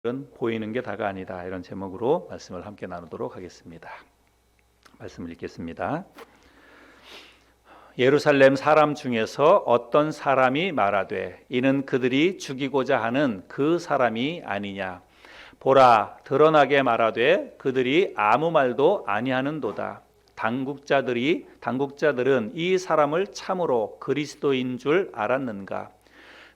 보이는 게 다가 아니다. 이런 제목으로 말씀을 함께 나누도록 하겠습니다. 말씀을 읽겠습니다. 예루살렘 사람 중에서 어떤 사람이 말하되 이는 그들이 죽이고자 하는 그 사람이 아니냐. 보라, 드러나게 말하되 그들이 아무 말도 아니하는도다. 당국자들은 이 사람을 참으로 그리스도인 줄 알았는가.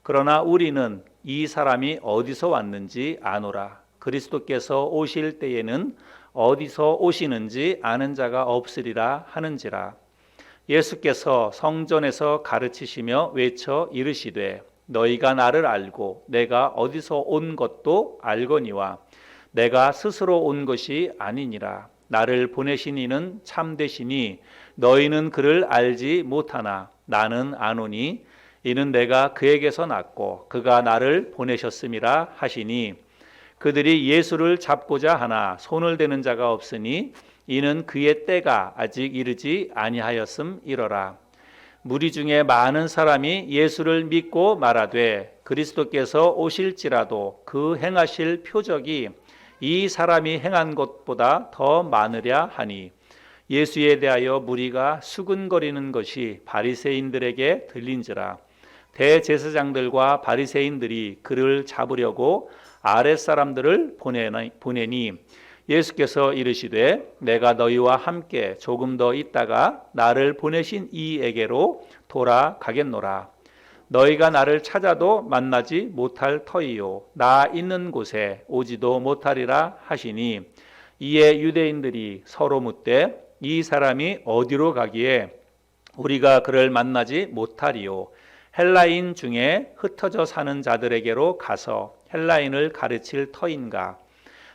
그러나 우리는 이 사람이 어디서 왔는지 아노라. 그리스도께서 오실 때에는 어디서 오시는지 아는 자가 없으리라 하는지라. 예수께서 성전에서 가르치시며 외쳐 이르시되 너희가 나를 알고 내가 어디서 온 것도 알거니와 내가 스스로 온 것이 아니니라. 나를 보내신 이는 참되시니 너희는 그를 알지 못하나 나는 아노니 이는 내가 그에게서 났고 그가 나를 보내셨음이라 하시니 그들이 예수를 잡고자 하나 손을 대는 자가 없으니 이는 그의 때가 아직 이르지 아니하였음이러라. 무리 중에 많은 사람이 예수를 믿고 말하되 그리스도께서 오실지라도 그 행하실 표적이 이 사람이 행한 것보다 더 많으랴 하니 예수에 대하여 무리가 수근거리는 것이 바리새인들에게 들린지라. 대제사장들과 바리새인들이 그를 잡으려고 아랫사람들을 보내니 예수께서 이르시되 내가 너희와 함께 조금 더 있다가 나를 보내신 이에게로 돌아가겠노라. 너희가 나를 찾아도 만나지 못할 터이요 나 있는 곳에 오지도 못하리라 하시니 이에 유대인들이 서로 묻되 이 사람이 어디로 가기에 우리가 그를 만나지 못하리요. 헬라인 중에 흩어져 사는 자들에게로 가서 헬라인을 가르칠 터인가.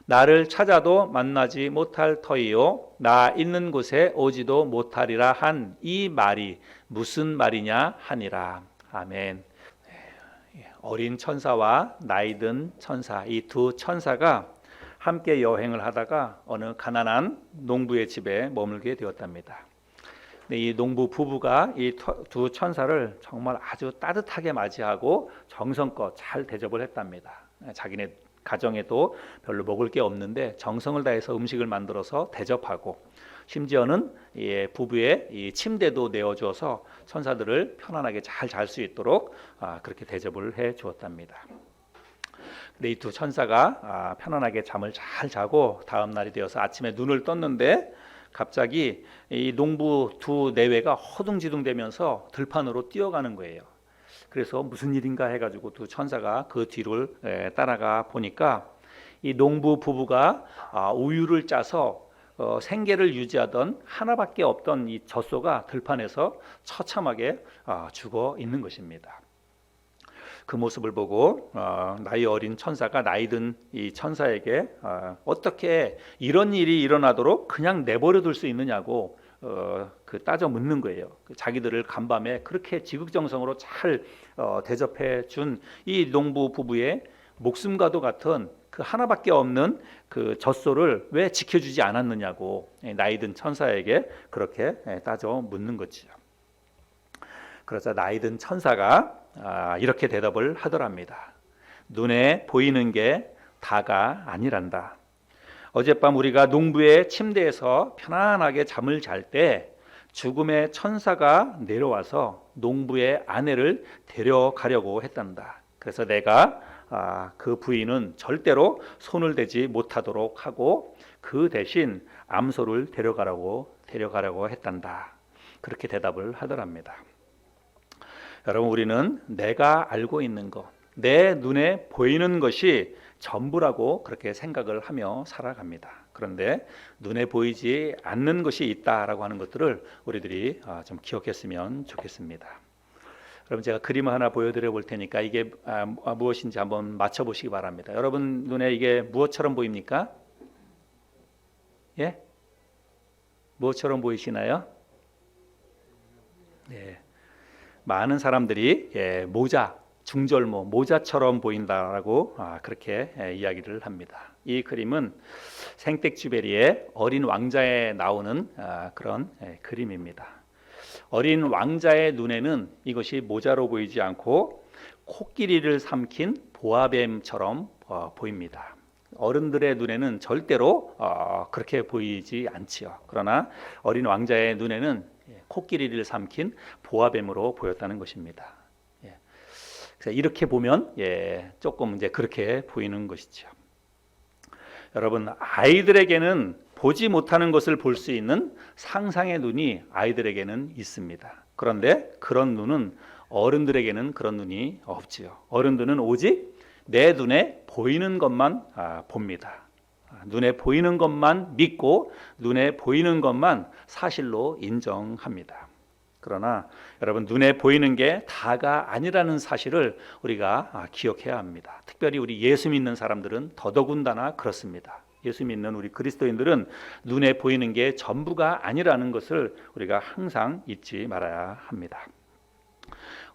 나를 찾아도 만나지 못할 터이요 나 있는 곳에 오지도 못하리라 한 이 말이 무슨 말이냐 하니라. 아멘. 어린 천사와 나이 든 천사, 이 두 천사가 함께 여행을 하다가 어느 가난한 농부의 집에 머물게 되었답니다. 이 농부 부부가 이 두 천사를 정말 아주 따뜻하게 맞이하고 정성껏 잘 대접을 했답니다. 자기네 가정에도 별로 먹을 게 없는데 정성을 다해서 음식을 만들어서 대접하고 심지어는 부부의 이 침대도 내어주어서 천사들을 편안하게 잘 잘 수 있도록 그렇게 대접을 해 주었답니다. 근데 이 두 천사가 편안하게 잠을 잘 자고 다음 날이 되어서 아침에 눈을 떴는데 갑자기 이 농부 두 내외가 허둥지둥대면서 들판으로 뛰어가는 거예요. 그래서 무슨 일인가 해가지고 두 천사가 그 뒤를 따라가 보니까 이 농부 부부가 우유를 짜서 생계를 유지하던 하나밖에 없던 이 젖소가 들판에서 처참하게 죽어 있는 것입니다. 그 모습을 보고 나이 어린 천사가 나이 든 이 천사에게 어떻게 이런 일이 일어나도록 그냥 내버려 둘 수 있느냐고 따져 묻는 거예요. 자기들을 간밤에 그렇게 지극정성으로 잘 대접해 준 이 농부 부부의 목숨과도 같은 그 하나밖에 없는 그 젖소를 왜 지켜주지 않았느냐고 나이 든 천사에게 그렇게 따져 묻는 거지요. 그러자 나이 든 천사가 이렇게 대답을 하더랍니다. 눈에 보이는 게 다가 아니란다. 어젯밤 우리가 농부의 침대에서 편안하게 잠을 잘 때 죽음의 천사가 내려와서 농부의 아내를 데려가려고 했단다. 그래서 내가 그 부인은 절대로 손을 대지 못하도록 하고 그 대신 암소를 데려가려고 했단다. 그렇게 대답을 하더랍니다. 여러분, 우리는 내가 알고 있는 것, 내 눈에 보이는 것이 전부라고 그렇게 생각을 하며 살아갑니다. 그런데 눈에 보이지 않는 것이 있다라고 하는 것들을 우리들이 좀 기억했으면 좋겠습니다. 여러분, 제가 그림을 하나 보여드려 볼 테니까 이게 무엇인지 한번 맞춰보시기 바랍니다. 여러분 눈에 이게 무엇처럼 보입니까? 예? 무엇처럼 보이시나요? 네. 많은 사람들이 중절모, 모자처럼 보인다라고 그렇게 이야기를 합니다. 이 그림은 생텍쥐페리의 어린 왕자에 나오는 그런 그림입니다. 어린 왕자의 눈에는 이것이 모자로 보이지 않고 코끼리를 삼킨 보아뱀처럼 보입니다. 어른들의 눈에는 절대로 그렇게 보이지 않지요. 그러나 어린 왕자의 눈에는 코끼리를 삼킨 보아뱀으로 보였다는 것입니다. 그래서 이렇게 보면 조금 이제 그렇게 보이는 것이죠. 여러분, 아이들에게는 보지 못하는 것을 볼 수 있는 상상의 눈이 아이들에게는 있습니다. 그런데 그런 눈은 어른들에게는 그런 눈이 없지요. 어른들은 오직 내 눈에 보이는 것만 봅니다. 눈에 보이는 것만 믿고 눈에 보이는 것만 사실로 인정합니다. 그러나 여러분, 눈에 보이는 게 다가 아니라는 사실을 우리가 기억해야 합니다. 특별히 우리 예수 믿는 사람들은 더더군다나 그렇습니다. 예수 믿는 우리 그리스도인들은 눈에 보이는 게 전부가 아니라는 것을 우리가 항상 잊지 말아야 합니다.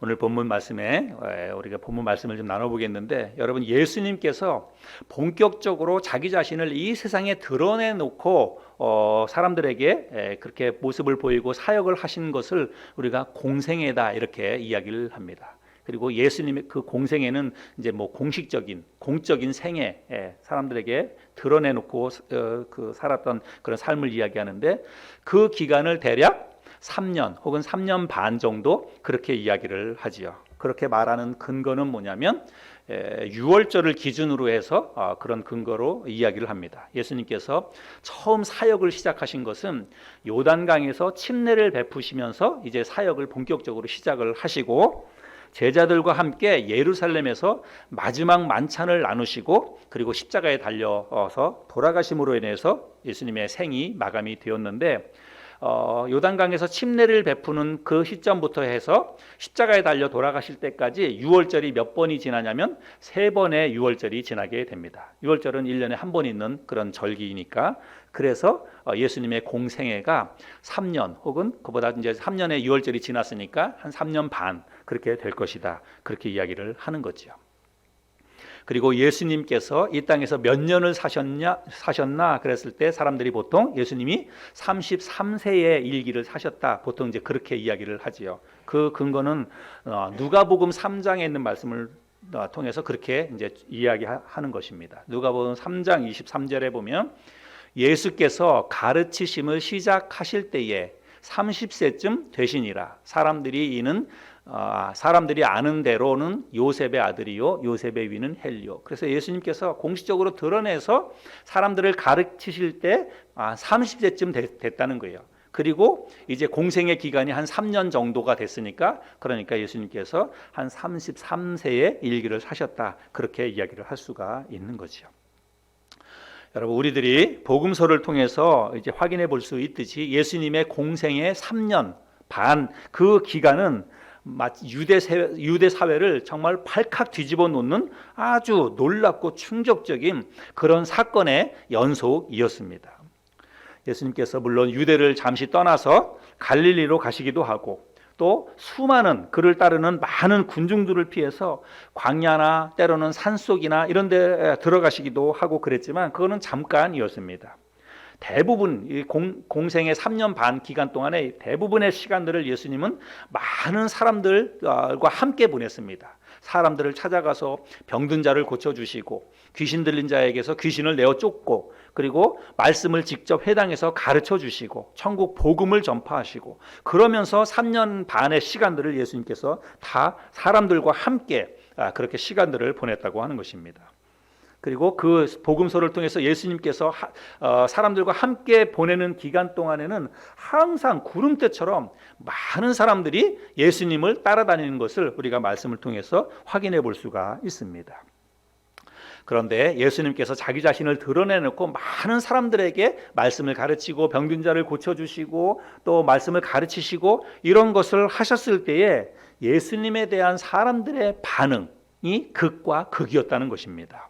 오늘 본문 말씀에 우리가 본문 말씀을 좀 나눠보겠는데, 여러분, 예수님께서 본격적으로 자기 자신을 이 세상에 드러내놓고 사람들에게 그렇게 모습을 보이고 사역을 하신 것을 우리가 공생애다 이렇게 이야기를 합니다. 그리고 예수님의 그 공생애는 이제 뭐 공적인 생애, 사람들에게 드러내놓고 그 살았던 그런 삶을 이야기하는데, 그 기간을 대략 3년 혹은 3년 반 정도 그렇게 이야기를 하지요. 그렇게 말하는 근거는 뭐냐면 유월절을 기준으로 해서 그런 근거로 이야기를 합니다. 예수님께서 처음 사역을 시작하신 것은 요단강에서 침례를 베푸시면서 이제 사역을 본격적으로 시작을 하시고, 제자들과 함께 예루살렘에서 마지막 만찬을 나누시고, 그리고 십자가에 달려서 돌아가심으로 인해서 예수님의 생이 마감이 되었는데, 요단강에서 침례를 베푸는 그 시점부터 해서 십자가에 달려 돌아가실 때까지 유월절이 몇 번이 지나냐면 3번의 유월절이 지나게 됩니다. 유월절은 1년에 한 번 있는 그런 절기이니까, 그래서 예수님의 공생애가 3년 혹은 그보다 이제 3년의 유월절이 지났으니까 한 3년 반 그렇게 될 것이다, 그렇게 이야기를 하는 거죠. 그리고 예수님께서 이 땅에서 몇 년을 사셨나 그랬을 때 사람들이 보통 예수님이 33세의 일기를 사셨다, 보통 이제 그렇게 이야기를 하지요. 그 근거는 누가복음 3장에 있는 말씀을 통해서 그렇게 이제 이야기하는 것입니다. 누가복음 3장 23절에 보면 예수께서 가르치심을 시작하실 때에 30세쯤 되시니라. 사람들이 아는 대로는 요셉의 아들이요 요셉의 위는 헬리요. 그래서 예수님께서 공식적으로 드러내서 사람들을 가르치실 때 30세쯤 됐다는 거예요. 그리고 이제 공생의 기간이 한 3년 정도가 됐으니까, 그러니까 예수님께서 한 33세에 일기를 사셨다, 그렇게 이야기를 할 수가 있는 거죠. 여러분, 우리들이 복음서를 통해서 이제 확인해 볼 수 있듯이 예수님의 공생의 3년 반 그 기간은 유대 사회를 정말 발칵 뒤집어 놓는 아주 놀랍고 충격적인 그런 사건의 연속이었습니다. 예수님께서 물론 유대를 잠시 떠나서 갈릴리로 가시기도 하고, 또 수많은 그를 따르는 많은 군중들을 피해서 광야나 때로는 산속이나 이런 데 들어가시기도 하고 그랬지만, 그거는 잠깐이었습니다. 대부분 이 공생의 3년 반 기간 동안에 대부분의 시간들을 예수님은 많은 사람들과 함께 보냈습니다. 사람들을 찾아가서 병든 자를 고쳐주시고, 귀신 들린 자에게서 귀신을 내어 쫓고, 그리고 말씀을 직접 회당에서 가르쳐 주시고, 천국 복음을 전파하시고, 그러면서 3년 반의 시간들을 예수님께서 다 사람들과 함께 그렇게 시간들을 보냈다고 하는 것입니다. 그리고 그 복음서를 통해서 예수님께서 사람들과 함께 보내는 기간 동안에는 항상 구름대처럼 많은 사람들이 예수님을 따라다니는 것을 우리가 말씀을 통해서 확인해 볼 수가 있습니다. 그런데 예수님께서 자기 자신을 드러내놓고 많은 사람들에게 말씀을 가르치고 병든 자를 고쳐주시고 또 말씀을 가르치시고 이런 것을 하셨을 때에 예수님에 대한 사람들의 반응이 극과 극이었다는 것입니다.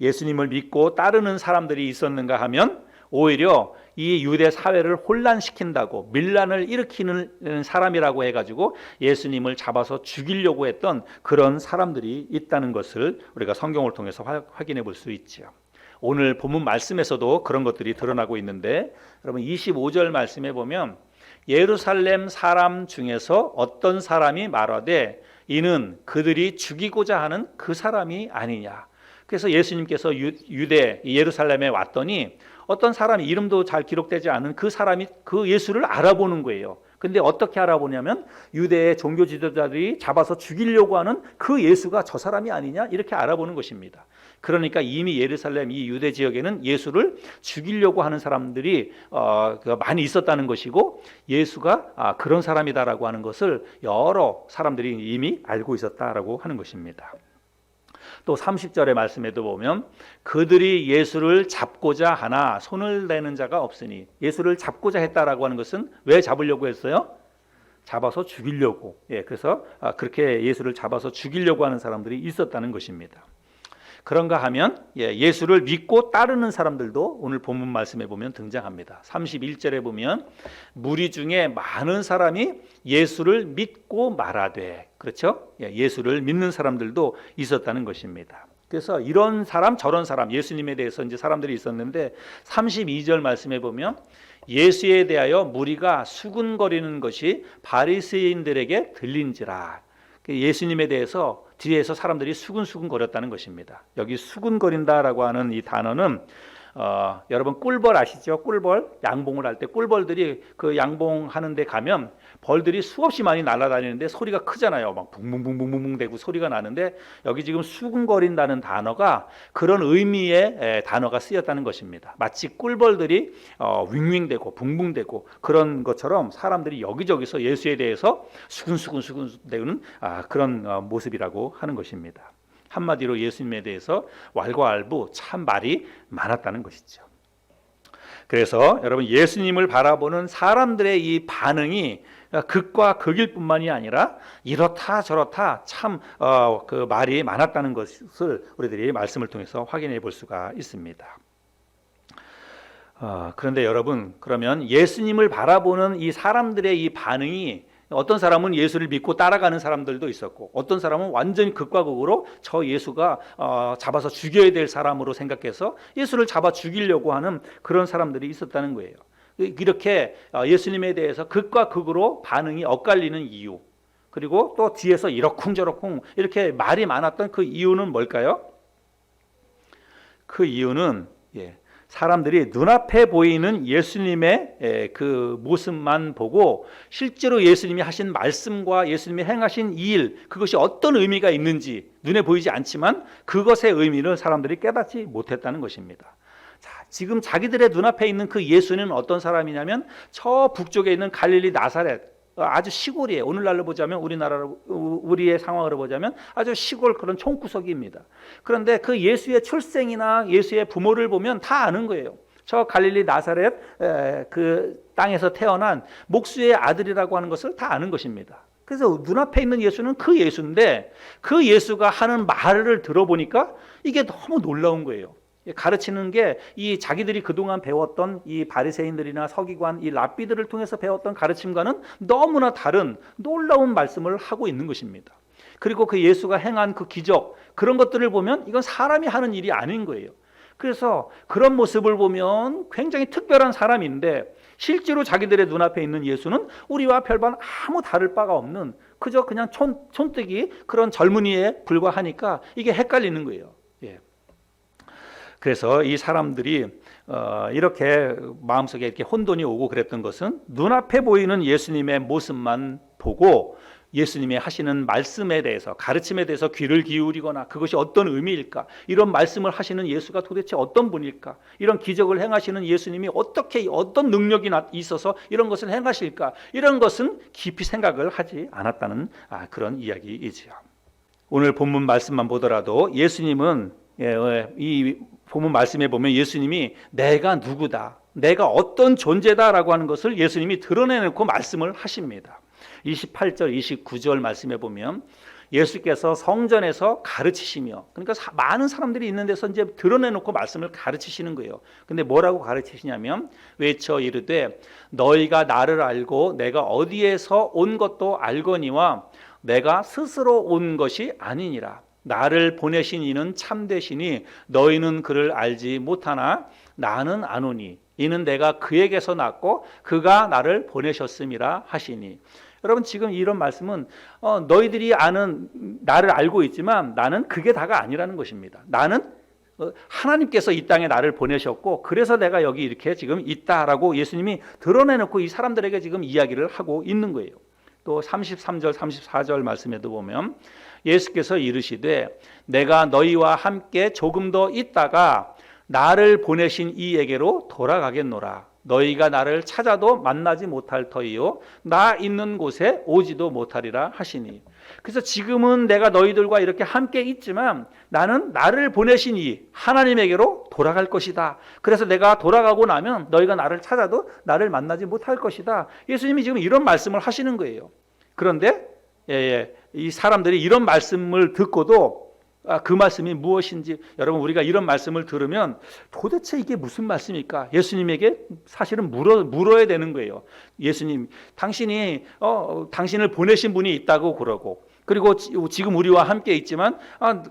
예수님을 믿고 따르는 사람들이 있었는가 하면 오히려 이 유대 사회를 혼란시킨다고, 밀란을 일으키는 사람이라고 해가지고 예수님을 잡아서 죽이려고 했던 그런 사람들이 있다는 것을 우리가 성경을 통해서 확인해 볼 수 있죠. 오늘 본문 말씀에서도 그런 것들이 드러나고 있는데, 여러분 25절 말씀에 보면 예루살렘 사람 중에서 어떤 사람이 말하되 이는 그들이 죽이고자 하는 그 사람이 아니냐. 그래서 예수님께서 유대 예루살렘에 왔더니 어떤 사람이, 이름도 잘 기록되지 않은 그 사람이 그 예수를 알아보는 거예요. 근데 어떻게 알아보냐면 유대의 종교 지도자들이 잡아서 죽이려고 하는 그 예수가 저 사람이 아니냐, 이렇게 알아보는 것입니다. 그러니까 이미 예루살렘 이 유대 지역에는 예수를 죽이려고 하는 사람들이 많이 있었다는 것이고, 예수가 그런 사람이다라고 하는 것을 여러 사람들이 이미 알고 있었다라고 하는 것입니다. 또 30절의 말씀에도 보면 그들이 예수를 잡고자 하나 손을 내는 자가 없으니, 예수를 잡고자 했다라고 하는 것은 왜 잡으려고 했어요? 잡아서 죽이려고. 그래서 그렇게 예수를 잡아서 죽이려고 하는 사람들이 있었다는 것입니다. 그런가 하면 예수를 믿고 따르는 사람들도 오늘 본문 말씀에 보면 등장합니다. 31절에 보면 무리 중에 많은 사람이 예수를 믿고 말하되, 그렇죠? 예수를 믿는 사람들도 있었다는 것입니다. 그래서 이런 사람 저런 사람, 예수님에 대해서 이제 사람들이 있었는데 32절 말씀에 보면 예수에 대하여 무리가 수군거리는 것이 바리새인들에게 들린지라. 예수님에 대해서 뒤에서 사람들이 수근수근거렸다는 것입니다. 여기 수근거린다라고 하는 이 단어는 여러분 꿀벌 아시죠? 꿀벌, 양봉을 할 때 꿀벌들이 그 양봉하는 데 가면 벌들이 수없이 많이 날아다니는데 소리가 크잖아요. 막 붕붕붕붕붕 대고 소리가 나는데, 여기 지금 수근거린다는 단어가 그런 의미의 단어가 쓰였다는 것입니다. 마치 꿀벌들이 윙윙대고 붕붕대고 그런 것처럼 사람들이 여기저기서 예수에 대해서 수근수근대는 그런 모습이라고 하는 것입니다. 한마디로 예수님에 대해서 왈가왈부 참 말이 많았다는 것이죠. 그래서 여러분, 예수님을 바라보는 사람들의 이 반응이 극과 극일 뿐만이 아니라 이렇다 저렇다 참 그 말이 많았다는 것을 우리들이 말씀을 통해서 확인해 볼 수가 있습니다. 그런데 여러분, 그러면 예수님을 바라보는 이 사람들의 이 반응이, 어떤 사람은 예수를 믿고 따라가는 사람들도 있었고, 어떤 사람은 완전히 극과 극으로 저 예수가 잡아서 죽여야 될 사람으로 생각해서 예수를 잡아 죽이려고 하는 그런 사람들이 있었다는 거예요. 이렇게 예수님에 대해서 극과 극으로 반응이 엇갈리는 이유, 그리고 또 뒤에서 이러쿵저러쿵 이렇게 말이 많았던 그 이유는 뭘까요? 그 이유는 사람들이 눈앞에 보이는 예수님의 그 모습만 보고 실제로 예수님이 하신 말씀과 예수님이 행하신 이 일, 그것이 어떤 의미가 있는지 눈에 보이지 않지만 그것의 의미를 사람들이 깨닫지 못했다는 것입니다. 자, 지금 자기들의 눈앞에 있는 그 예수는 어떤 사람이냐면 저 북쪽에 있는 갈릴리 나사렛, 아주 시골이에요. 오늘날로 보자면, 우리의 상황으로 보자면 아주 시골 그런 촌구석입니다. 그런데 그 예수의 출생이나 예수의 부모를 보면 다 아는 거예요. 저 갈릴리 나사렛 그 땅에서 태어난 목수의 아들이라고 하는 것을 다 아는 것입니다. 그래서 눈앞에 있는 예수는 그 예수인데, 그 예수가 하는 말을 들어보니까 이게 너무 놀라운 거예요. 가르치는 게 이 자기들이 그동안 배웠던 이 바리새인들이나 서기관, 이 랍비들을 통해서 배웠던 가르침과는 너무나 다른 놀라운 말씀을 하고 있는 것입니다. 그리고 그 예수가 행한 그 기적, 그런 것들을 보면 이건 사람이 하는 일이 아닌 거예요. 그래서 그런 모습을 보면 굉장히 특별한 사람인데, 실제로 자기들의 눈앞에 있는 예수는 우리와 별반 아무 다를 바가 없는 그저 그냥 촌뜨기 그런 젊은이에 불과하니까 이게 헷갈리는 거예요. 그래서 이 사람들이 이렇게 마음속에 이렇게 혼돈이 오고 그랬던 것은 눈앞에 보이는 예수님의 모습만 보고 예수님이 하시는 말씀에 대해서, 가르침에 대해서 귀를 기울이거나 그것이 어떤 의미일까, 이런 말씀을 하시는 예수가 도대체 어떤 분일까, 이런 기적을 행하시는 예수님이 어떤 능력이 있어서 이런 것을 행하실까, 이런 것은 깊이 생각을 하지 않았다는 그런 이야기이지요. 오늘 본문 말씀만 보더라도 예수님은 이 본문 말씀에 보면 예수님이 내가 누구다, 내가 어떤 존재다라고 하는 것을 예수님이 드러내놓고 말씀을 하십니다. 28절 29절 말씀에 보면 예수께서 성전에서 가르치시며, 그러니까 많은 사람들이 있는 데서 이제 드러내놓고 말씀을 가르치시는 거예요. 근데 뭐라고 가르치시냐면 외쳐 이르되 너희가 나를 알고 내가 어디에서 온 것도 알거니와 내가 스스로 온 것이 아니니라. 나를 보내신 이는 참되시니 너희는 그를 알지 못하나 나는 아노니 이는 내가 그에게서 났고 그가 나를 보내셨음이라 하시니. 여러분, 지금 이런 말씀은 너희들이 아는, 나를 알고 있지만 나는 그게 다가 아니라는 것입니다. 나는 하나님께서 이 땅에 나를 보내셨고 그래서 내가 여기 이렇게 지금 있다라고 예수님이 드러내놓고 이 사람들에게 지금 이야기를 하고 있는 거예요. 또 33절 34절 말씀에도 보면 예수께서 이르시되 내가 너희와 함께 조금 더 있다가 나를 보내신 이에게로 돌아가겠노라. 너희가 나를 찾아도 만나지 못할 터이요 나 있는 곳에 오지도 못하리라 하시니. 그래서 지금은 내가 너희들과 이렇게 함께 있지만 나는 나를 보내신 이 하나님에게로 돌아갈 것이다. 그래서 내가 돌아가고 나면 너희가 나를 찾아도 나를 만나지 못할 것이다. 예수님이 지금 이런 말씀을 하시는 거예요. 그런데 이 사람들이 이런 말씀을 듣고도 그 말씀이 무엇인지, 여러분 우리가 이런 말씀을 들으면 도대체 이게 무슨 말씀일까? 예수님에게 사실은 물어야 되는 거예요. 예수님, 당신이 당신을 보내신 분이 있다고 그러고, 그리고 지금 우리와 함께 있지만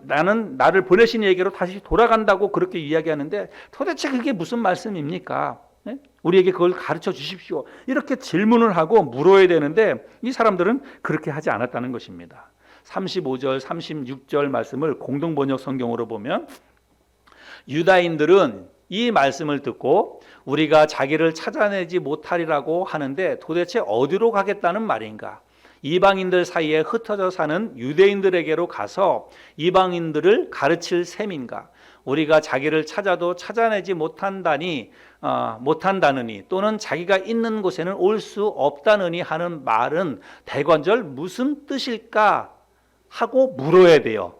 나는 나를 보내신 이에게로 다시 돌아간다고 그렇게 이야기하는데 도대체 그게 무슨 말씀입니까? 우리에게 그걸 가르쳐 주십시오. 이렇게 질문을 하고 물어야 되는데 이 사람들은 그렇게 하지 않았다는 것입니다. 35절 36절 말씀을 공동번역 성경으로 보면 유다인들은 이 말씀을 듣고 우리가 자기를 찾아내지 못하리라고 하는데 도대체 어디로 가겠다는 말인가? 이방인들 사이에 흩어져 사는 유대인들에게로 가서 이방인들을 가르칠 셈인가? 우리가 자기를 찾아도 찾아내지 못한다느니 또는 자기가 있는 곳에는 올 수 없다느니 하는 말은 대관절 무슨 뜻일까? 하고 물어야 돼요.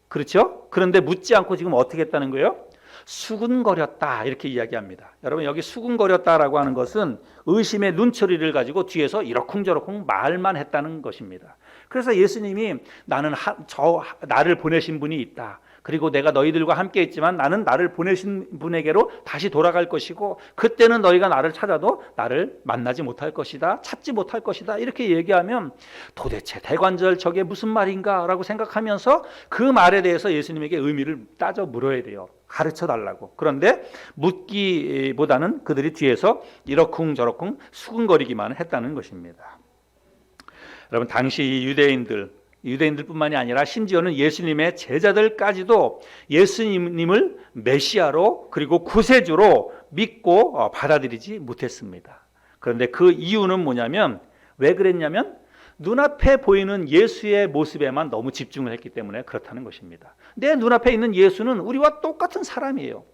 그렇죠? 그런데 묻지 않고 지금 어떻게 했다는 거예요? 수군거렸다 이렇게 이야기합니다. 여러분 여기 수군거렸다라고 하는 것은 의심의 눈초리를 가지고 뒤에서 이러쿵저러쿵 말만 했다는 것입니다. 그래서 예수님이 나를 보내신 분이 있다. 그리고 내가 너희들과 함께 있지만 나는 나를 보내신 분에게로 다시 돌아갈 것이고 그때는 너희가 나를 찾아도 나를 만나지 못할 것이다. 찾지 못할 것이다. 이렇게 얘기하면 도대체 대관절 저게 무슨 말인가 라고 생각하면서 그 말에 대해서 예수님에게 의미를 따져 물어야 돼요. 가르쳐 달라고. 그런데 묻기보다는 그들이 뒤에서 이러쿵저러쿵 수군거리기만 했다는 것입니다. 여러분 당시 유대인들뿐만이 아니라 심지어는 예수님의 제자들까지도 예수님을 메시아로 그리고 구세주로 믿고 받아들이지 못했습니다. 그런데 그 이유는 뭐냐면 왜 그랬냐면 눈앞에 보이는 예수의 모습에만 너무 집중을 했기 때문에 그렇다는 것입니다. 내 눈앞에 있는 예수는 우리와 똑같은 사람이에요.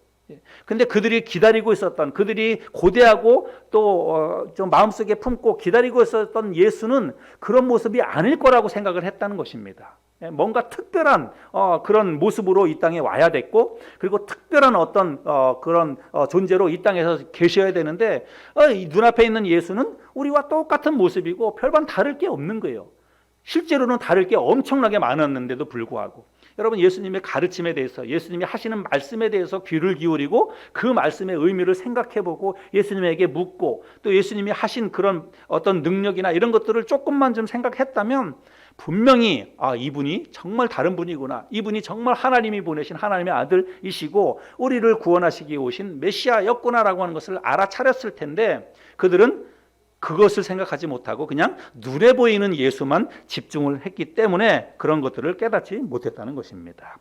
근데 그들이 기다리고 있었던, 그들이 고대하고 또 좀 마음속에 품고 기다리고 있었던 예수는 그런 모습이 아닐 거라고 생각을 했다는 것입니다. 뭔가 특별한 그런 모습으로 이 땅에 와야 됐고, 그리고 특별한 어떤 그런 존재로 이 땅에서 계셔야 되는데 이 눈앞에 있는 예수는 우리와 똑같은 모습이고 별반 다를 게 없는 거예요. 실제로는 다를 게 엄청나게 많았는데도 불구하고 여러분 예수님의 가르침에 대해서 예수님이 하시는 말씀에 대해서 귀를 기울이고 그 말씀의 의미를 생각해보고 예수님에게 묻고 또 예수님이 하신 그런 어떤 능력이나 이런 것들을 조금만 좀 생각했다면 분명히 이분이 정말 다른 분이구나, 이분이 정말 하나님이 보내신 하나님의 아들이시고 우리를 구원하시기 오신 메시아였구나라고 하는 것을 알아차렸을 텐데 그들은 그것을 생각하지 못하고 그냥 눈에 보이는 예수만 집중을 했기 때문에 그런 것들을 깨닫지 못했다는 것입니다.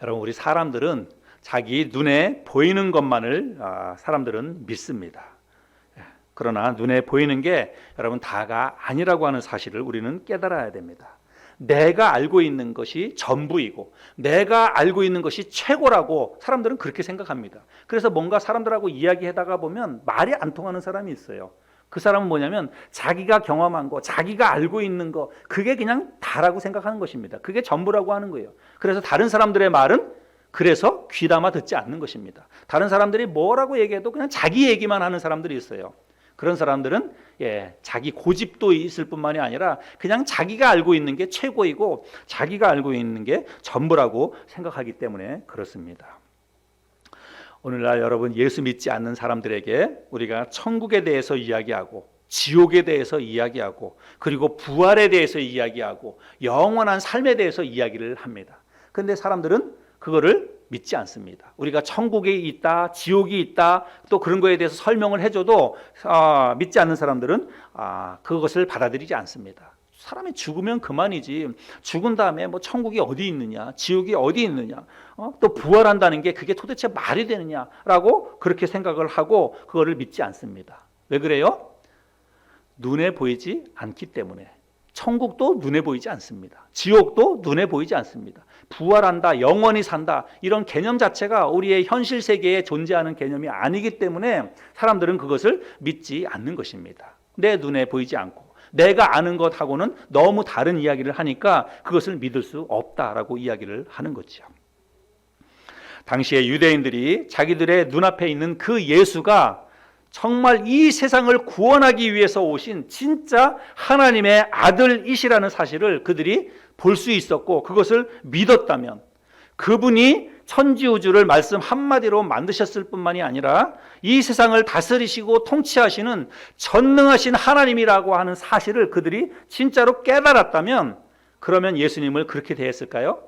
여러분 우리 사람들은 자기 눈에 보이는 것만을 사람들은 믿습니다. 그러나 눈에 보이는 게 여러분 다가 아니라고 하는 사실을 우리는 깨달아야 됩니다. 내가 알고 있는 것이 전부이고 내가 알고 있는 것이 최고라고 사람들은 그렇게 생각합니다. 그래서 뭔가 사람들하고 이야기하다가 보면 말이 안 통하는 사람이 있어요. 그 사람은 뭐냐면 자기가 경험한 거, 자기가 알고 있는 거, 그게 그냥 다라고 생각하는 것입니다. 그게 전부라고 하는 거예요. 그래서 다른 사람들의 말은 그래서 귀담아 듣지 않는 것입니다. 다른 사람들이 뭐라고 얘기해도 그냥 자기 얘기만 하는 사람들이 있어요. 그런 사람들은 자기 고집도 있을 뿐만이 아니라 그냥 자기가 알고 있는 게 최고이고 자기가 알고 있는 게 전부라고 생각하기 때문에 그렇습니다. 오늘날 여러분 예수 믿지 않는 사람들에게 우리가 천국에 대해서 이야기하고 지옥에 대해서 이야기하고 그리고 부활에 대해서 이야기하고 영원한 삶에 대해서 이야기를 합니다. 그런데 사람들은 그거를 믿지 않습니다. 우리가 천국이 있다, 지옥이 있다, 또 그런 거에 대해서 설명을 해줘도 믿지 않는 사람들은 그것을 받아들이지 않습니다. 사람이 죽으면 그만이지. 죽은 다음에 뭐 천국이 어디 있느냐, 지옥이 어디 있느냐, 또 부활한다는 게 그게 도대체 말이 되느냐라고 그렇게 생각을 하고 그거를 믿지 않습니다. 왜 그래요? 눈에 보이지 않기 때문에. 천국도 눈에 보이지 않습니다. 지옥도 눈에 보이지 않습니다. 부활한다, 영원히 산다, 이런 개념 자체가 우리의 현실 세계에 존재하는 개념이 아니기 때문에 사람들은 그것을 믿지 않는 것입니다. 내 눈에 보이지 않고 내가 아는 것하고는 너무 다른 이야기를 하니까 그것을 믿을 수 없다라고 이야기를 하는 거죠. 당시에 유대인들이 자기들의 눈앞에 있는 그 예수가 정말 이 세상을 구원하기 위해서 오신 진짜 하나님의 아들이시라는 사실을 그들이 볼 수 있었고 그것을 믿었다면, 그분이 천지우주를 말씀 한마디로 만드셨을 뿐만이 아니라 이 세상을 다스리시고 통치하시는 전능하신 하나님이라고 하는 사실을 그들이 진짜로 깨달았다면, 그러면 예수님을 그렇게 대했을까요?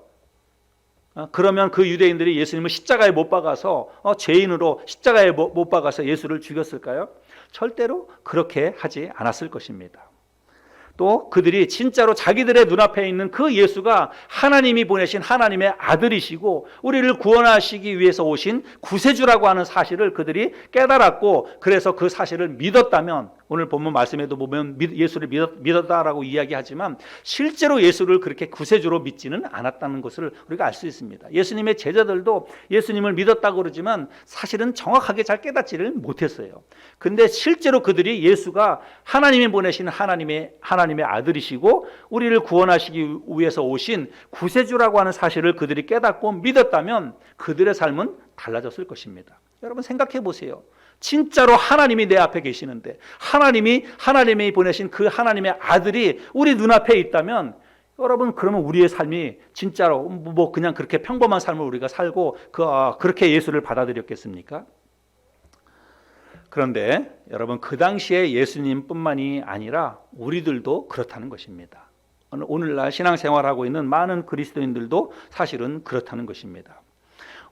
그러면 그 유대인들이 예수님을 십자가에 못 박아서 죄인으로 십자가에 못 박아서 예수를 죽였을까요? 절대로 그렇게 하지 않았을 것입니다. 또 그들이 진짜로 자기들의 눈앞에 있는 그 예수가 하나님이 보내신 하나님의 아들이시고 우리를 구원하시기 위해서 오신 구세주라고 하는 사실을 그들이 깨달았고, 그래서 그 사실을 믿었다면, 오늘 본문 말씀에도 보면 예수를 믿었다라고 이야기하지만 실제로 예수를 그렇게 구세주로 믿지는 않았다는 것을 우리가 알 수 있습니다. 예수님의 제자들도 예수님을 믿었다고 그러지만 사실은 정확하게 잘 깨닫지를 못했어요. 근데 실제로 그들이 예수가 하나님이 보내신 하나님의 아들이시고 우리를 구원하시기 위해서 오신 구세주라고 하는 사실을 그들이 깨닫고 믿었다면 그들의 삶은 달라졌을 것입니다. 여러분 생각해 보세요. 진짜로 하나님이 내 앞에 계시는데 하나님이 보내신 그 하나님의 아들이 우리 눈앞에 있다면, 여러분 그러면 우리의 삶이 진짜로 뭐 그냥 그렇게 평범한 삶을 우리가 살고 그렇게 예수를 받아들였겠습니까? 그런데 여러분 그 당시에 예수님뿐만이 아니라 우리들도 그렇다는 것입니다. 오늘날 신앙생활하고 있는 많은 그리스도인들도 사실은 그렇다는 것입니다.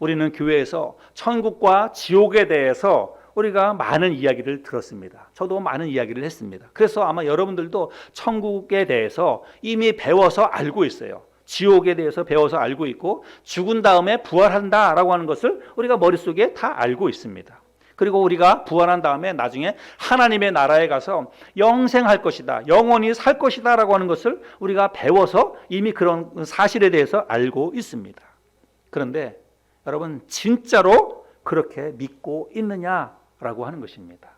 우리는 교회에서 천국과 지옥에 대해서 우리가 많은 이야기를 들었습니다. 저도 많은 이야기를 했습니다. 그래서 아마 여러분들도 천국에 대해서 이미 배워서 알고 있어요. 지옥에 대해서 배워서 알고 있고 죽은 다음에 부활한다라고 하는 것을 우리가 머릿속에 다 알고 있습니다. 그리고 우리가 부활한 다음에 나중에 하나님의 나라에 가서 영생할 것이다, 영원히 살 것이다 라고 하는 것을 우리가 배워서 이미 그런 사실에 대해서 알고 있습니다. 그런데 여러분 진짜로 그렇게 믿고 있느냐라고 하는 것입니다.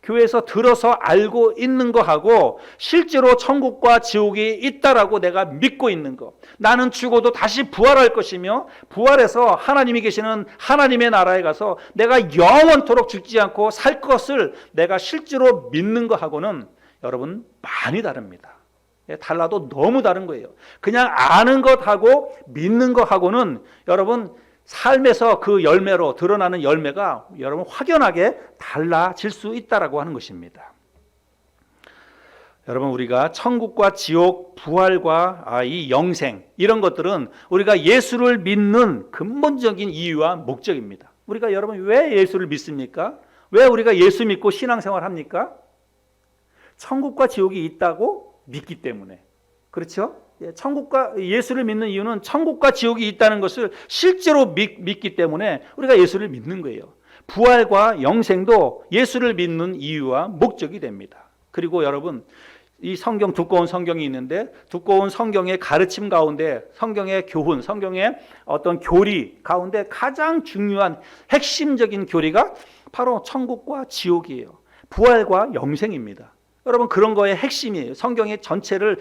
교회에서 들어서 알고 있는 거하고 실제로 천국과 지옥이 있다라고 내가 믿고 있는 거, 나는 죽어도 다시 부활할 것이며 부활해서 하나님이 계시는 하나님의 나라에 가서 내가 영원토록 죽지 않고 살 것을 내가 실제로 믿는 거하고는 여러분 많이 다릅니다. 달라도 너무 다른 거예요. 그냥 아는 것하고 믿는 것하고는 여러분 삶에서 그 열매로 드러나는 열매가 여러분 확연하게 달라질 수 있다라고 하는 것입니다. 여러분 우리가 천국과 지옥, 부활과 이 영생, 이런 것들은 우리가 예수를 믿는 근본적인 이유와 목적입니다. 우리가 여러분 왜 예수를 믿습니까? 왜 우리가 예수 믿고 신앙생활 합니까? 천국과 지옥이 있다고 믿기 때문에. 그렇죠? 천국과 예수를 믿는 이유는 천국과 지옥이 있다는 것을 실제로 믿기 때문에 우리가 예수를 믿는 거예요. 부활과 영생도 예수를 믿는 이유와 목적이 됩니다. 그리고 여러분 이 성경, 두꺼운 성경이 있는데 두꺼운 성경의 가르침 가운데, 성경의 교훈, 성경의 어떤 교리 가운데 가장 중요한 핵심적인 교리가 바로 천국과 지옥이에요. 부활과 영생입니다. 여러분 그런 거의 핵심이에요. 성경의 전체를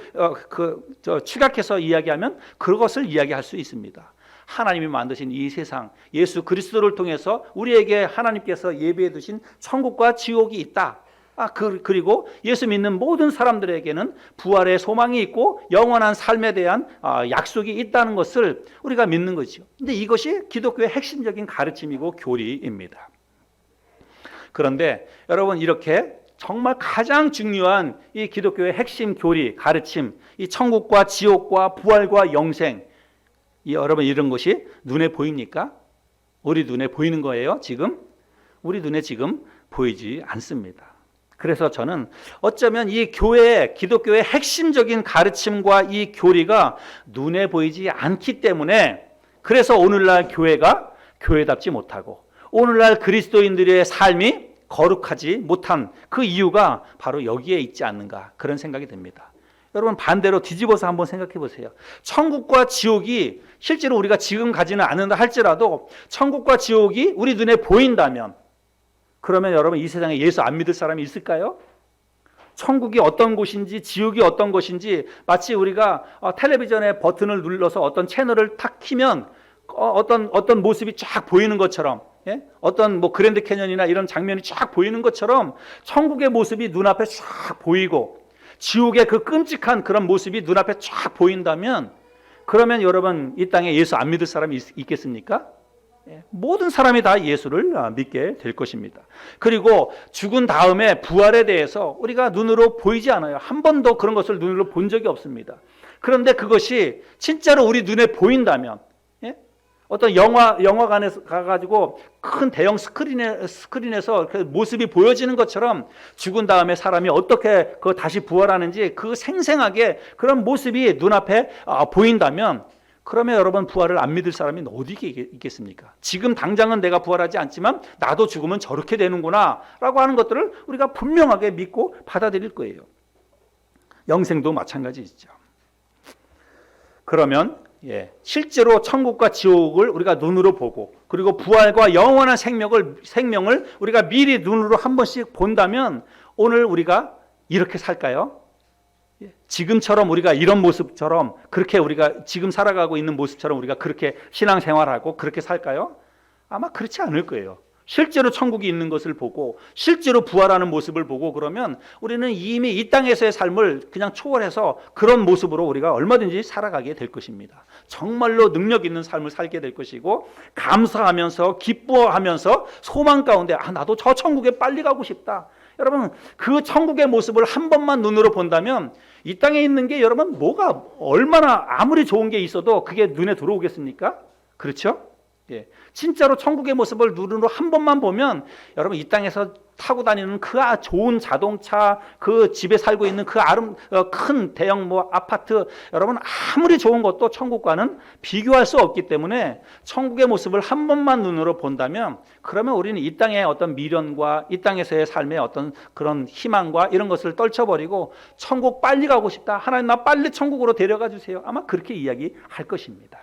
축약해서 이야기하면 그것을 이야기할 수 있습니다. 하나님이 만드신 이 세상, 예수 그리스도를 통해서 우리에게 하나님께서 예비해 두신 천국과 지옥이 있다. 그리고 예수 믿는 모든 사람들에게는 부활의 소망이 있고 영원한 삶에 대한 약속이 있다는 것을 우리가 믿는 거죠. 근데 이것이 기독교의 핵심적인 가르침이고 교리입니다. 그런데 여러분 이렇게 정말 가장 중요한 이 기독교의 핵심 교리, 가르침, 이 천국과 지옥과 부활과 영생, 여러분 이런 것이 눈에 보입니까? 우리 눈에 보이는 거예요, 지금? 우리 눈에 지금 보이지 않습니다. 그래서 저는 어쩌면 이 교회, 기독교의 핵심적인 가르침과 이 교리가 눈에 보이지 않기 때문에 그래서 오늘날 교회가 교회답지 못하고 오늘날 그리스도인들의 삶이 거룩하지 못한 그 이유가 바로 여기에 있지 않는가 그런 생각이 듭니다. 여러분 반대로 뒤집어서 한번 생각해 보세요. 천국과 지옥이 실제로 우리가 지금 가지는 않는다 할지라도 천국과 지옥이 우리 눈에 보인다면 그러면 여러분 이 세상에 예수 안 믿을 사람이 있을까요? 천국이 어떤 곳인지 지옥이 어떤 것인지 마치 우리가 텔레비전에 버튼을 눌러서 어떤 채널을 탁 키면 어떤 모습이 쫙 보이는 것처럼 어떤 뭐 그랜드 캐년이나 이런 장면이 쫙 보이는 것처럼 천국의 모습이 눈앞에 쫙 보이고 지옥의 그 끔찍한 그런 모습이 눈앞에 쫙 보인다면 그러면 여러분 이 땅에 예수 안 믿을 사람이 있겠습니까? 모든 사람이 다 예수를 믿게 될 것입니다. 그리고 죽은 다음에 부활에 대해서 우리가 눈으로 보이지 않아요. 한 번도 그런 것을 눈으로 본 적이 없습니다. 그런데 그것이 진짜로 우리 눈에 보인다면 어떤 영화관에 가가지고 큰 대형 스크린에서 그 모습이 보여지는 것처럼 죽은 다음에 사람이 어떻게 다시 부활하는지 그 생생하게 그런 모습이 눈앞에 보인다면 그러면 여러분 부활을 안 믿을 사람이 어디 있겠습니까? 지금 당장은 내가 부활하지 않지만 나도 죽으면 저렇게 되는구나 라고 하는 것들을 우리가 분명하게 믿고 받아들일 거예요. 영생도 마찬가지죠. 그러면 실제로 천국과 지옥을 우리가 눈으로 보고 그리고 부활과 영원한 생명을 우리가 미리 눈으로 한 번씩 본다면 오늘 우리가 이렇게 살까요? 지금처럼 우리가 이런 모습처럼 그렇게 우리가 지금 살아가고 있는 모습처럼 우리가 그렇게 신앙생활하고 그렇게 살까요? 아마 그렇지 않을 거예요. 실제로 천국이 있는 것을 보고 실제로 부활하는 모습을 보고 그러면 우리는 이미 이 땅에서의 삶을 그냥 초월해서 그런 모습으로 우리가 얼마든지 살아가게 될 것입니다. 정말로 능력 있는 삶을 살게 될 것이고 감사하면서 기뻐하면서 소망 가운데 나도 저 천국에 빨리 가고 싶다. 여러분 그 천국의 모습을 한 번만 눈으로 본다면 이 땅에 있는 게 여러분 뭐가 얼마나 아무리 좋은 게 있어도 그게 눈에 들어오겠습니까? 그렇죠? 진짜로 천국의 모습을 눈으로 한 번만 보면 여러분 이 땅에서 타고 다니는 그 좋은 자동차, 그 집에 살고 있는 그 큰 대형 아파트 여러분 아무리 좋은 것도 천국과는 비교할 수 없기 때문에 천국의 모습을 한 번만 눈으로 본다면 그러면 우리는 이 땅의 어떤 미련과 이 땅에서의 삶의 어떤 그런 희망과 이런 것을 떨쳐버리고 천국 빨리 가고 싶다. 하나님 나 빨리 천국으로 데려가 주세요. 아마 그렇게 이야기할 것입니다.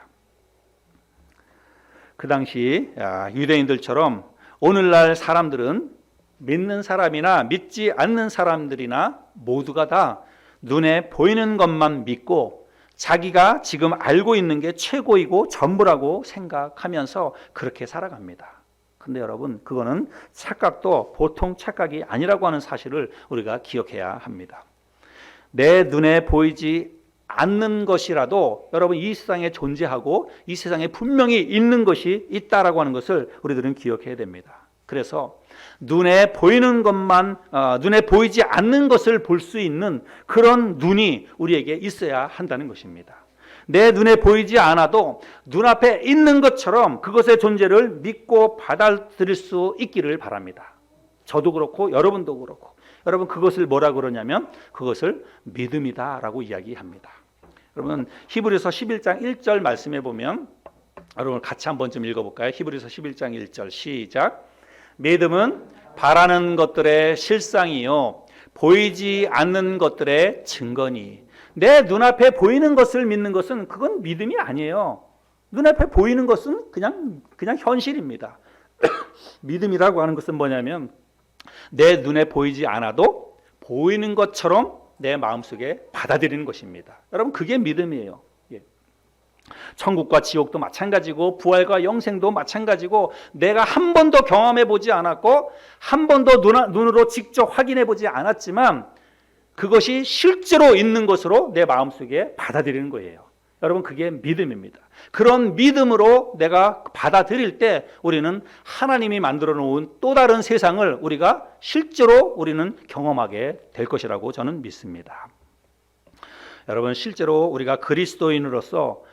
그 당시 유대인들처럼 오늘날 사람들은 믿는 사람이나 믿지 않는 사람들이나 모두가 다 눈에 보이는 것만 믿고 자기가 지금 알고 있는 게 최고이고 전부라고 생각하면서 그렇게 살아갑니다. 근데 여러분 그거는 착각도 보통 착각이 아니라고 하는 사실을 우리가 기억해야 합니다. 내 눈에 보이지 않는 것이라도 여러분 이 세상에 존재하고 이 세상에 분명히 있는 것이 있다라고 하는 것을 우리들은 기억해야 됩니다. 그래서 눈에 보이는 것만 눈에 보이지 않는 것을 볼 수 있는 그런 눈이 우리에게 있어야 한다는 것입니다. 내 눈에 보이지 않아도 눈앞에 있는 것처럼 그것의 존재를 믿고 받아들일 수 있기를 바랍니다. 저도 그렇고 여러분도 그렇고 여러분 그것을 뭐라 그러냐면 그것을 믿음이다라고 이야기합니다. 여러분 히브리서 11장 1절 말씀해 보면 여러분 같이 한번 좀 읽어볼까요? 히브리서 11장 1절 시작. 믿음은 바라는 것들의 실상이요 보이지 않는 것들의 증거니. 내 눈앞에 보이는 것을 믿는 것은 그건 믿음이 아니에요. 눈앞에 보이는 것은 그냥 현실입니다. 믿음이라고 하는 것은 뭐냐면 내 눈에 보이지 않아도 보이는 것처럼 내 마음속에 받아들이는 것입니다. 여러분 그게 믿음이에요. 천국과 지옥도 마찬가지고 부활과 영생도 마찬가지고 내가 한 번도 경험해 보지 않았고 한 번도 눈으로 직접 확인해 보지 않았지만 그것이 실제로 있는 것으로 내 마음속에 받아들이는 거예요. 여러분 그게 믿음입니다. 그런 믿음으로 내가 받아들일 때 우리는 하나님이 만들어 놓은 또 다른 세상을 우리가 실제로 우리는 경험하게 될 것이라고 저는 믿습니다. 여러분 실제로 우리가 그리스도인으로서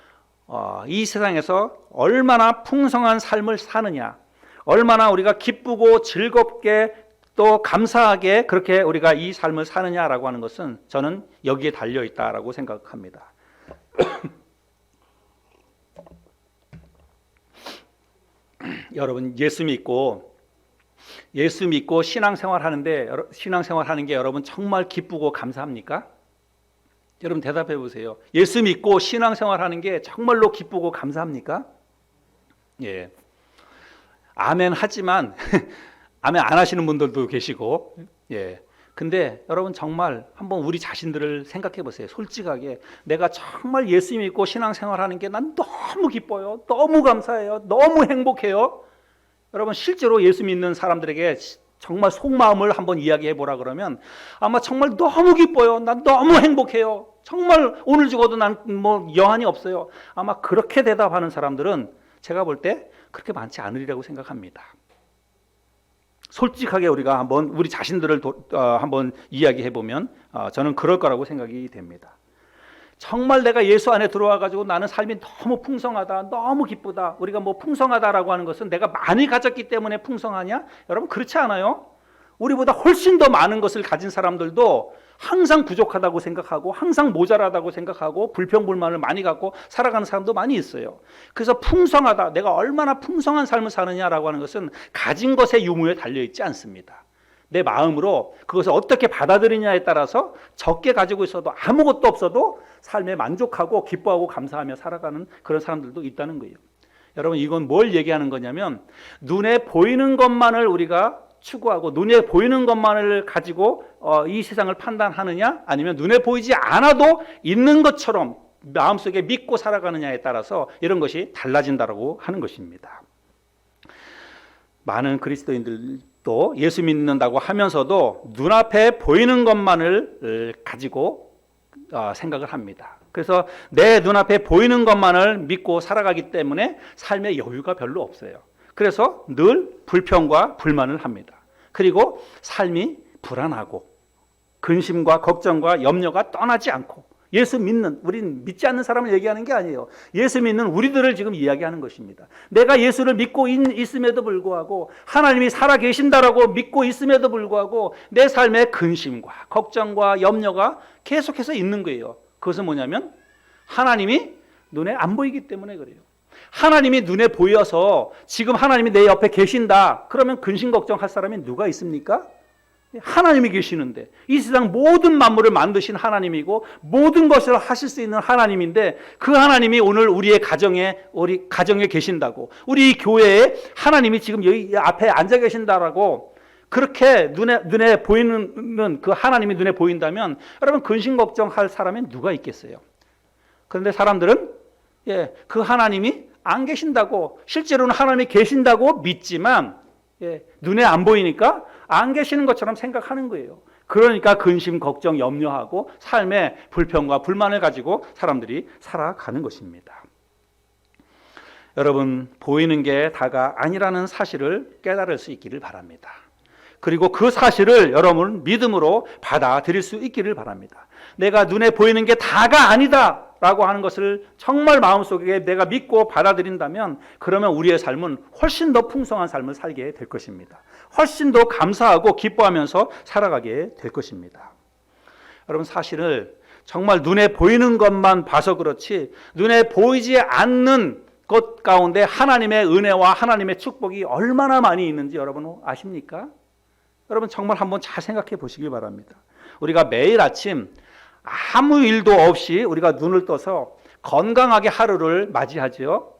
이 세상에서 얼마나 풍성한 삶을 사느냐, 얼마나 우리가 기쁘고 즐겁게 또 감사하게 그렇게 우리가 이 삶을 사느냐라고 하는 것은 저는 여기에 달려 있다라고 생각합니다. 여러분 예수 믿고 신앙생활 하는 게 여러분 정말 기쁘고 감사합니까? 여러분 대답해 보세요. 예수 믿고 신앙생활 하는 게 정말로 기쁘고 감사합니까? 예. 아멘 하지만 아멘 안 하시는 분들도 계시고, 예. 근데 여러분 정말 한번 우리 자신들을 생각해 보세요. 솔직하게 내가 정말 예수 믿고 신앙생활 하는 게 난 너무 기뻐요. 너무 감사해요. 너무 행복해요. 여러분 실제로 예수 믿는 사람들에게 정말 속마음을 한번 이야기해 보라 그러면 아마 정말 너무 기뻐요. 난 너무 행복해요. 정말 오늘 죽어도 난 뭐 여한이 없어요. 아마 그렇게 대답하는 사람들은 제가 볼 때 그렇게 많지 않으리라고 생각합니다. 솔직하게 우리가 한번 우리 자신들을 한번 이야기해 보면 저는 그럴 거라고 생각이 됩니다. 정말 내가 예수 안에 들어와 가지고 나는 삶이 너무 풍성하다, 너무 기쁘다. 우리가 뭐 풍성하다라고 하는 것은 내가 많이 가졌기 때문에 풍성하냐? 여러분 그렇지 않아요. 우리보다 훨씬 더 많은 것을 가진 사람들도 항상 부족하다고 생각하고 항상 모자라다고 생각하고 불평불만을 많이 갖고 살아가는 사람도 많이 있어요. 그래서 풍성하다, 내가 얼마나 풍성한 삶을 사느냐라고 하는 것은 가진 것의 유무에 달려있지 않습니다. 내 마음으로 그것을 어떻게 받아들이냐에 따라서 적게 가지고 있어도 아무것도 없어도 삶에 만족하고 기뻐하고 감사하며 살아가는 그런 사람들도 있다는 거예요. 여러분 이건 뭘 얘기하는 거냐면 눈에 보이는 것만을 우리가 추구하고 눈에 보이는 것만을 가지고 이 세상을 판단하느냐 아니면 눈에 보이지 않아도 있는 것처럼 마음속에 믿고 살아가느냐에 따라서 이런 것이 달라진다고 하는 것입니다. 많은 그리스도인들도 예수 믿는다고 하면서도 눈앞에 보이는 것만을 가지고 생각을 합니다. 그래서 내 눈앞에 보이는 것만을 믿고 살아가기 때문에 삶의 여유가 별로 없어요. 그래서 늘 불평과 불만을 합니다. 그리고 삶이 불안하고 근심과 걱정과 염려가 떠나지 않고 예수 믿는, 우린 믿지 않는 사람을 얘기하는 게 아니에요. 예수 믿는 우리들을 지금 이야기하는 것입니다. 내가 예수를 믿고 있음에도 불구하고 하나님이 살아계신다라고 믿고 있음에도 불구하고 내 삶에 근심과 걱정과 염려가 계속해서 있는 거예요. 그것은 뭐냐면 하나님이 눈에 안 보이기 때문에 그래요. 하나님이 눈에 보여서 지금 하나님이 내 옆에 계신다. 그러면 근심 걱정할 사람이 누가 있습니까? 하나님이 계시는데 이 세상 모든 만물을 만드신 하나님이고 모든 것을 하실 수 있는 하나님인데 그 하나님이 오늘 우리 가정에 계신다고 우리 교회에 하나님이 지금 여기 앞에 앉아 계신다라고 그렇게 눈에 보이는 그 하나님이 눈에 보인다면 여러분 근심 걱정할 사람이 누가 있겠어요? 그런데 사람들은 그 하나님이 안 계신다고 실제로는 하나님이 계신다고 믿지만 눈에 안 보이니까 안 계시는 것처럼 생각하는 거예요. 그러니까 근심, 걱정, 염려하고 삶의 불평과 불만을 가지고 사람들이 살아가는 것입니다. 여러분 보이는 게 다가 아니라는 사실을 깨달을 수 있기를 바랍니다. 그리고 그 사실을 여러분 믿음으로 받아들일 수 있기를 바랍니다. 내가 눈에 보이는 게 다가 아니다 라고 하는 것을 정말 마음속에 내가 믿고 받아들인다면 그러면 우리의 삶은 훨씬 더 풍성한 삶을 살게 될 것입니다. 훨씬 더 감사하고 기뻐하면서 살아가게 될 것입니다. 여러분 사실을 정말 눈에 보이는 것만 봐서 그렇지 눈에 보이지 않는 것 가운데 하나님의 은혜와 하나님의 축복이 얼마나 많이 있는지 여러분 아십니까? 여러분 정말 한번 잘 생각해 보시기 바랍니다. 우리가 매일 아침 아무 일도 없이 우리가 눈을 떠서 건강하게 하루를 맞이하죠.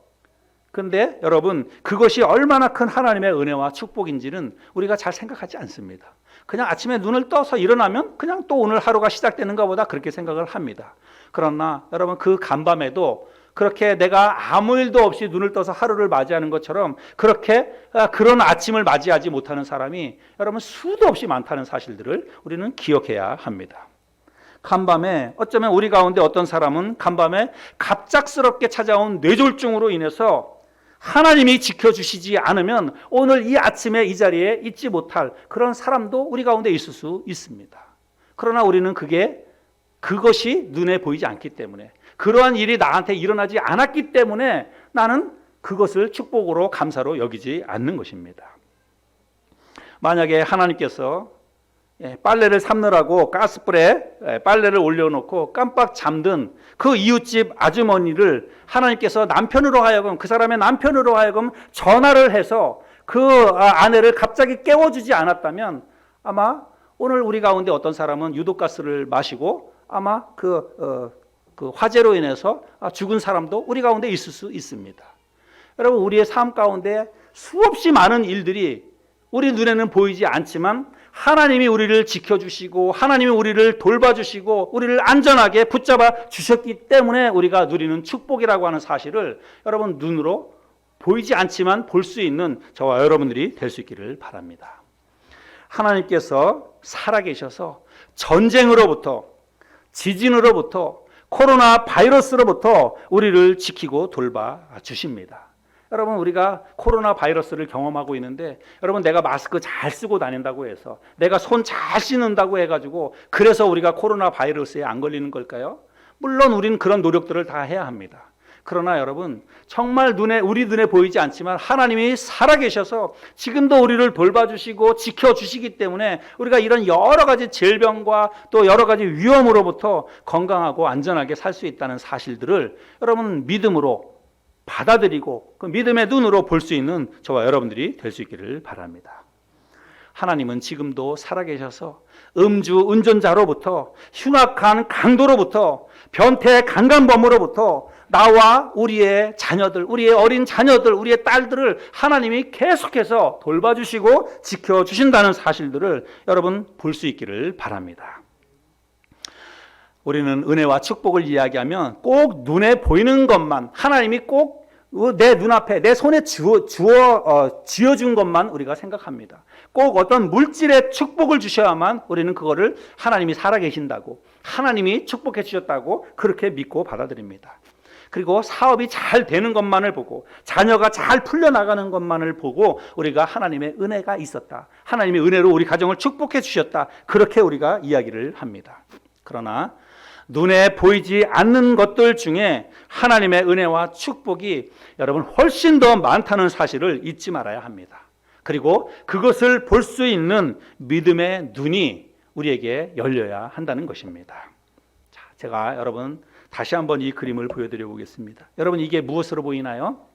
그런데 여러분 그것이 얼마나 큰 하나님의 은혜와 축복인지는 우리가 잘 생각하지 않습니다. 그냥 아침에 눈을 떠서 일어나면 그냥 또 오늘 하루가 시작되는가 보다 그렇게 생각을 합니다. 그러나 여러분 그 간밤에도 그렇게 내가 아무 일도 없이 눈을 떠서 하루를 맞이하는 것처럼 그렇게 그런 아침을 맞이하지 못하는 사람이 여러분 수도 없이 많다는 사실들을 우리는 기억해야 합니다. 간밤에 어쩌면 우리 가운데 어떤 사람은 간밤에 갑작스럽게 찾아온 뇌졸중으로 인해서 하나님이 지켜주시지 않으면 오늘 이 아침에 이 자리에 있지 못할 그런 사람도 우리 가운데 있을 수 있습니다. 그러나 우리는 그것이 눈에 보이지 않기 때문에 그러한 일이 나한테 일어나지 않았기 때문에 나는 그것을 축복으로 감사로 여기지 않는 것입니다. 만약에 하나님께서 빨래를 삶느라고 가스불에 빨래를 올려놓고 깜빡 잠든 그 이웃집 아주머니를 하나님께서 남편으로 하여금, 그 사람의 남편으로 하여금 전화를 해서 그 아내를 갑자기 깨워주지 않았다면 아마 오늘 우리 가운데 어떤 사람은 유독가스를 마시고 아마 그 화재로 인해서 죽은 사람도 우리 가운데 있을 수 있습니다. 여러분, 우리의 삶 가운데 수없이 많은 일들이 우리 눈에는 보이지 않지만 하나님이 우리를 지켜주시고 하나님이 우리를 돌봐주시고 우리를 안전하게 붙잡아 주셨기 때문에 우리가 누리는 축복이라고 하는 사실을 여러분 눈으로 보이지 않지만 볼 수 있는 저와 여러분들이 될 수 있기를 바랍니다. 하나님께서 살아계셔서 전쟁으로부터, 지진으로부터, 코로나 바이러스로부터 우리를 지키고 돌봐 주십니다. 여러분, 우리가 코로나 바이러스를 경험하고 있는데 여러분, 내가 마스크 잘 쓰고 다닌다고 해서, 내가 손 잘 씻는다고 해가지고 그래서 우리가 코로나 바이러스에 안 걸리는 걸까요? 물론 우리는 그런 노력들을 다 해야 합니다. 그러나 여러분, 정말 우리 눈에 보이지 않지만 하나님이 살아계셔서 지금도 우리를 돌봐주시고 지켜주시기 때문에 우리가 이런 여러 가지 질병과 또 여러 가지 위험으로부터 건강하고 안전하게 살 수 있다는 사실들을 여러분 믿음으로 받아들이고 그 믿음의 눈으로 볼 수 있는 저와 여러분들이 될 수 있기를 바랍니다. 하나님은 지금도 살아계셔서 음주 운전자로부터, 흉악한 강도로부터, 변태 강간범으로부터 나와 우리의 자녀들, 우리의 어린 자녀들, 우리의 딸들을 하나님이 계속해서 돌봐주시고 지켜주신다는 사실들을 여러분 볼 수 있기를 바랍니다. 우리는 은혜와 축복을 이야기하면 꼭 눈에 보이는 것만, 하나님이 꼭 내 눈앞에, 내 손에 쥐어준 것만 우리가 생각합니다. 꼭 어떤 물질의 축복을 주셔야만 우리는 그거를 하나님이 살아계신다고, 하나님이 축복해 주셨다고 그렇게 믿고 받아들입니다. 그리고 사업이 잘 되는 것만을 보고, 자녀가 잘 풀려나가는 것만을 보고 우리가 하나님의 은혜가 있었다, 하나님의 은혜로 우리 가정을 축복해 주셨다, 그렇게 우리가 이야기를 합니다. 그러나 눈에 보이지 않는 것들 중에 하나님의 은혜와 축복이 여러분 훨씬 더 많다는 사실을 잊지 말아야 합니다. 그리고 그것을 볼 수 있는 믿음의 눈이 우리에게 열려야 한다는 것입니다. 자, 제가 여러분 다시 한번 이 그림을 보여드려 보겠습니다. 여러분, 이게 무엇으로 보이나요?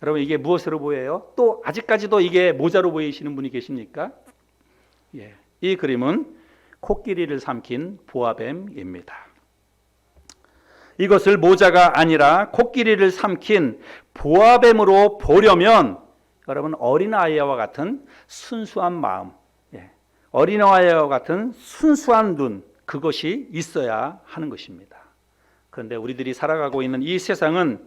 여러분, 이게 무엇으로 보여요? 또 아직까지도 이게 모자로 보이시는 분이 계십니까? 이 그림은 코끼리를 삼킨 보아뱀입니다. 이것을 모자가 아니라 코끼리를 삼킨 보아뱀으로 보려면 여러분 어린아이와 같은 순수한 마음, 어린아이와 같은 순수한 눈, 그것이 있어야 하는 것입니다. 그런데 우리들이 살아가고 있는 이 세상은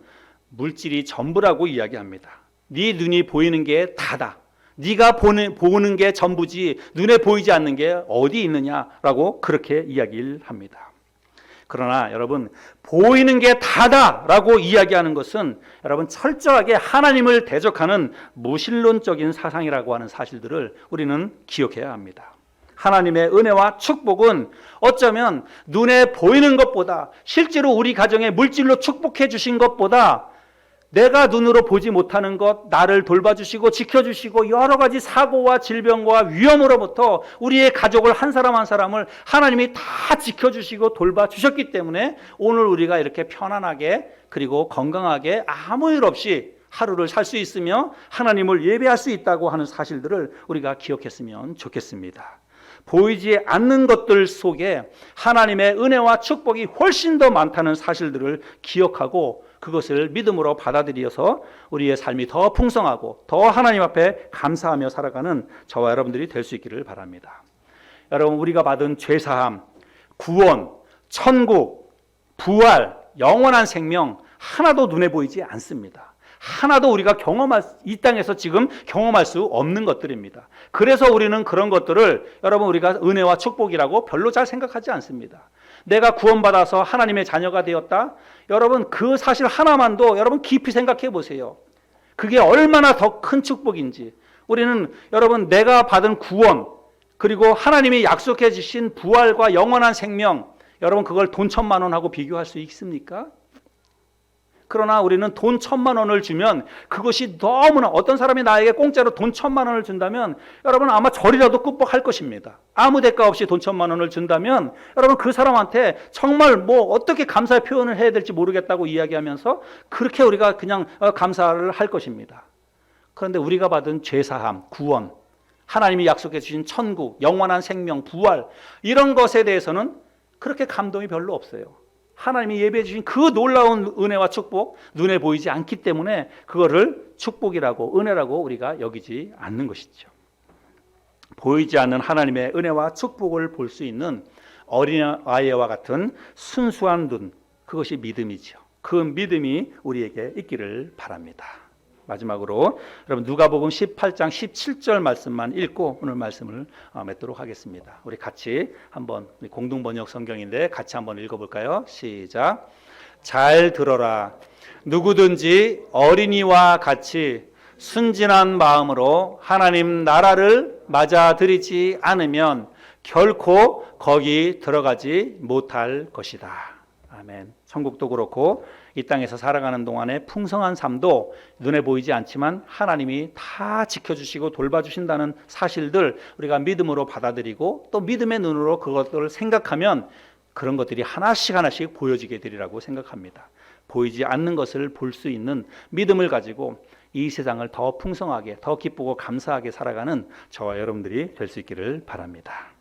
물질이 전부라고 이야기합니다. 네 눈이 보이는 게 다다, 네가 보는 게 전부지 눈에 보이지 않는 게 어디 있느냐라고 그렇게 이야기를 합니다. 그러나 여러분, 보이는 게 다다라고 이야기하는 것은 여러분 철저하게 하나님을 대적하는 무신론적인 사상이라고 하는 사실들을 우리는 기억해야 합니다. 하나님의 은혜와 축복은 어쩌면 눈에 보이는 것보다, 실제로 우리 가정에 물질로 축복해 주신 것보다 내가 눈으로 보지 못하는 것, 나를 돌봐주시고 지켜주시고 여러 가지 사고와 질병과 위험으로부터 우리의 가족을 한 사람 한 사람을 하나님이 다 지켜주시고 돌봐주셨기 때문에 오늘 우리가 이렇게 편안하게 그리고 건강하게 아무 일 없이 하루를 살 수 있으며 하나님을 예배할 수 있다고 하는 사실들을 우리가 기억했으면 좋겠습니다. 보이지 않는 것들 속에 하나님의 은혜와 축복이 훨씬 더 많다는 사실들을 기억하고 그것을 믿음으로 받아들여서 우리의 삶이 더 풍성하고 더 하나님 앞에 감사하며 살아가는 저와 여러분들이 될 수 있기를 바랍니다. 여러분, 우리가 받은 죄사함, 구원, 천국, 부활, 영원한 생명 하나도 눈에 보이지 않습니다. 하나도 우리가 이 땅에서 지금 경험할 수 없는 것들입니다. 그래서 우리는 그런 것들을 여러분 우리가 은혜와 축복이라고 별로 잘 생각하지 않습니다. 내가 구원받아서 하나님의 자녀가 되었다, 여러분 그 사실 하나만도 여러분 깊이 생각해 보세요. 그게 얼마나 더 큰 축복인지. 우리는 여러분 내가 받은 구원, 그리고 하나님이 약속해 주신 부활과 영원한 생명, 여러분 그걸 돈 1,000만 원하고 비교할 수 있습니까? 그러나 우리는 돈 1,000만 원을 주면 그것이 너무나, 어떤 사람이 나에게 공짜로 돈 1,000만 원을 준다면 여러분 아마 절이라도 꾹뻑할 것입니다. 아무 대가 없이 돈 1,000만 원을 준다면 여러분 그 사람한테 정말 어떻게 감사의 표현을 해야 될지 모르겠다고 이야기하면서 그렇게 우리가 그냥 감사를 할 것입니다. 그런데 우리가 받은 죄사함, 구원, 하나님이 약속해 주신 천국, 영원한 생명, 부활, 이런 것에 대해서는 그렇게 감동이 별로 없어요. 하나님이 예배해 주신 그 놀라운 은혜와 축복, 눈에 보이지 않기 때문에 그거를 축복이라고, 은혜라고 우리가 여기지 않는 것이죠. 보이지 않는 하나님의 은혜와 축복을 볼 수 있는 어린아이와 같은 순수한 눈, 그것이 믿음이죠. 그 믿음이 우리에게 있기를 바랍니다. 마지막으로 여러분 누가복음 18장 17절 말씀만 읽고 오늘 말씀을 맺도록 하겠습니다. 우리 같이 한번, 공동 번역 성경인데 같이 한번 읽어볼까요? 시작. 잘 들어라. 누구든지 어린이와 같이 순진한 마음으로 하나님 나라를 맞아들이지 않으면 결코 거기 들어가지 못할 것이다. 아멘. 천국도 그렇고 이 땅에서 살아가는 동안의 풍성한 삶도 눈에 보이지 않지만 하나님이 다 지켜주시고 돌봐주신다는 사실들 우리가 믿음으로 받아들이고 또 믿음의 눈으로 그것들을 생각하면 그런 것들이 하나씩 하나씩 보여지게 되리라고 생각합니다. 보이지 않는 것을 볼 수 있는 믿음을 가지고 이 세상을 더 풍성하게, 더 기쁘고 감사하게 살아가는 저와 여러분들이 될 수 있기를 바랍니다.